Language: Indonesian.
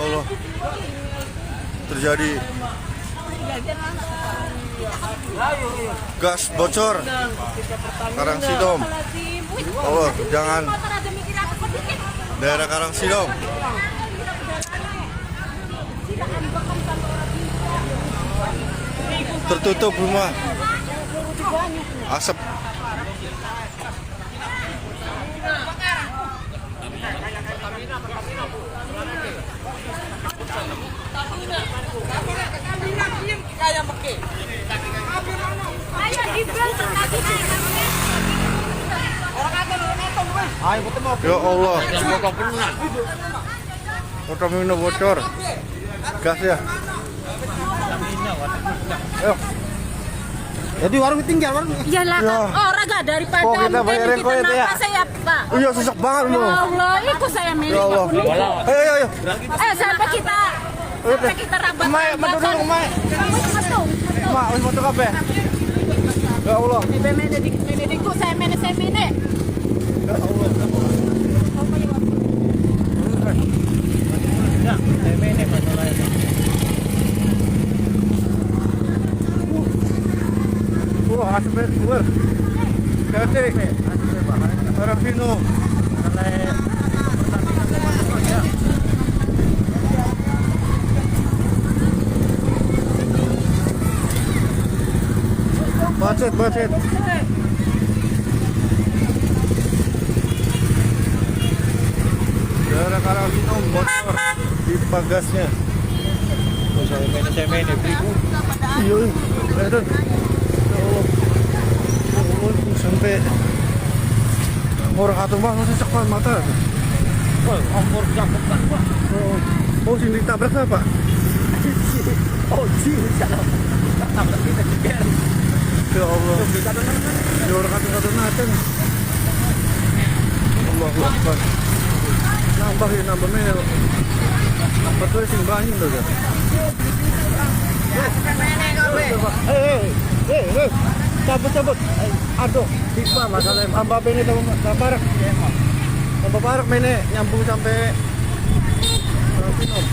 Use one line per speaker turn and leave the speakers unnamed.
Allah, terjadi gas bocor Karangsidom. Allah, jangan daerah Karangsidom. Tertutup rumah, asap. Ya Allah, Pertamina bocor gas ya. Ayo.
Jadi warung tinggal warung.
Iyalah
Ya.
orang gak daripada
Oh, kita bayarin
kita
koin ya.
nafas ya Pak.
Iya, susah banget
Ya
loh.
Allah, itu saya milik
Ya Allah.
Pak.
Ayo.
Sampai kita rabat.
Mai, metu dulu, Mai. Mak, wis metu kabeh. Ya Allah.
Ku saya mene.
Ya Allah. Wah, asapnya keluar. Kate. Karangsidom. Macet. Daerah Karangsidom bocor di pagasnya. Saya main beriku. Iya, dan ya Allah, sampai orang atau mah masih cakap mata.
Kompor jangkep kan Pak.
Oh, sini ditabrak apa?
Oh, salah. Tabrak kita jeger.
Ya Allah, ya orang atau nateng. Allahu Akbar. Nambah menel. Betul sing banyak tuh kan. Cabut. Aduh, siswa masalah ambak ini tambah barak mene nyambung sampai Karangsidom.